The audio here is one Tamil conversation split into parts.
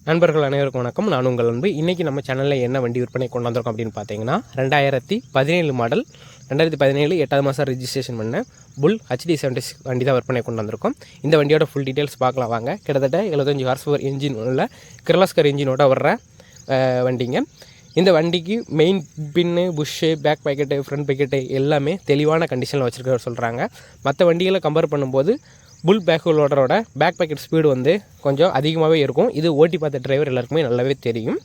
நண்பர்கள் அனைவருக்கும் வணக்கம். நான் உங்கள் அன்பு. இன்றைக்கி நம்ம சேனலில் என்ன வண்டி விற்பனை கொண்டு வந்திருக்கோம் அப்படின்னு பார்த்தீங்கன்னா 2017 மாடல் 2017 8வது மாதம் ரிஜிஸ்ட்ரேஷன் பண்ண புல் HD76 வண்டி தான் விற்பனை கொண்டு வந்திருக்கோம். இந்த வண்டியோட ஃபுல் டீட்டெயில்ஸ் பார்க்கலாம் வாங்க. கிட்டத்தட்ட 75 ஹார்ஸ் இன்ஜின் உள்ள கிர்லாஸ்கர் இன்ஜினோட வர்ற வண்டிங்க. இந்த வண்டிக்கு main pin, bush, back bucket, front bucket எல்லாமே தெளிவான கண்டிஷனில் வச்சுருக்க சொல்கிறாங்க. மற்ற வண்டிகளை கம்பேர் பண்ணும்போது புல் பேக் லோடரோட பேக் பேக்கெட் ஸ்பீடு வந்து கொஞ்சம் அதிகமாகவே இருக்கும். இது ஓட்டி பார்த்த டிரைவர் எல்லாருக்குமே நல்லாவே தெரியும்.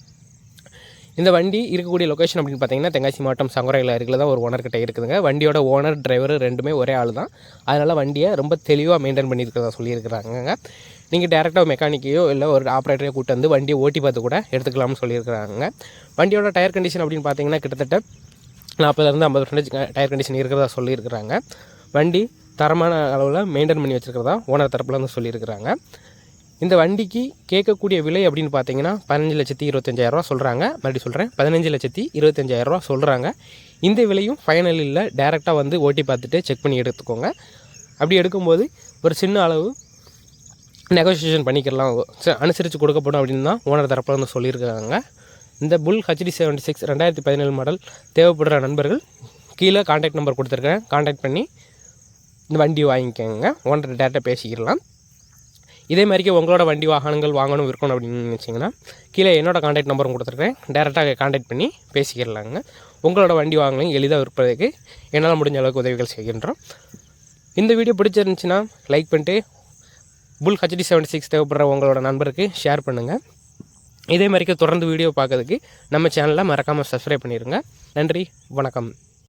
இந்த வண்டி இருக்கக்கூடிய லொக்கேஷன் அப்படின்னு பார்த்தீங்கன்னா தென்காசி மாவட்டம் சங்கராயில் இருக்கிற தான் ஒரு ஓனர்கிட்ட இருக்குதுங்க. வண்டியோட ஓனர் டிரைவர் ரெண்டுமே ஒரே ஆள் தான். அதனால் வண்டியை ரொம்ப தெளிவாக மெயின்டைன் பண்ணியிருக்கிறதா சொல்லியிருக்கிறாங்க. நீங்கள் டேரெக்டாக மெக்கானிக்கையோ இல்லை ஒரு ஆப்ரேட்டரையோ கூட்டு வந்து வண்டியை ஓட்டி பார்த்து கூட எடுத்துக்கலாம்னு சொல்லியிருக்கிறாங்க. வண்டியோட டயர் கண்டிஷன் அப்படின்னு பார்த்தீங்கன்னா கிட்டத்தட்ட 40-50% டயர் கண்டிஷன் இருக்கிறதா சொல்லியிருக்கிறாங்க. வண்டி தரமான அளவில் மெயின்டைன் பண்ணி வச்சுருக்கிறதா ஓனர் தரப்பில் வந்து சொல்லியிருக்கிறாங்க. இந்த வண்டிக்கு கேட்கக்கூடிய விலை அப்படின்னு பார்த்தீங்கன்னா 15,25,000 சொல்கிறாங்க. மறுபடியும் சொல்கிறேன், 15,25,000 சொல்கிறாங்க. இந்த விலையும் ஃபைனல் இல்லை, டேரெக்டாக வந்து ஓட்டி பார்த்துட்டு செக் பண்ணி எடுத்துக்கோங்க. அப்படி எடுக்கும்போது ஒரு சின்ன அளவு நெகோசியேஷன் பண்ணிக்கலாம், அனுசரித்து கொடுக்கப்படும் அப்படின்னு தான் ஓனர் தரப்பில் வந்து சொல்லியிருக்காங்க. இந்த புல் HD76 2017 மாடல் தேவைப்படுற நண்பர்கள் கீழே கான்டாக்ட் நம்பர் கொடுத்துருக்கேன். கான்டாக்ட் பண்ணி இந்த வண்டி வாங்கிக்கோங்க. ஓனர் டேரெக்டாக பேசிக்கலாம். இதே மாதிரிக்கு உங்களோட வண்டி வாகனங்கள் வாங்கணும் விற்கணும் அப்படின்னு நினச்சிங்கன்னா கீழே என்னோடய கான்டாக்ட் நம்பரும் கொடுத்துருக்கேன். டேரெக்டாக கான்டாக்ட் பண்ணி பேசிக்கிறலாங்க. உங்களோட வண்டி வாங்கணும் எளிதாக விற்பதற்கு என்னால் முடிஞ்ச அளவுக்கு உதவிகள் செய்கின்றோம். இந்த வீடியோ பிடிச்சிருந்துச்சின்னா லைக் பண்ணிட்டு புல் HD76 தேவைப்படுற உங்களோட நண்பருக்கு ஷேர் பண்ணுங்கள். இதே மாதிரிக்கு தொடர்ந்து வீடியோ பார்க்கறதுக்கு நம்ம சேனலை மறக்காமல் சப்ஸ்கிரைப் பண்ணிடுங்க. நன்றி, வணக்கம்.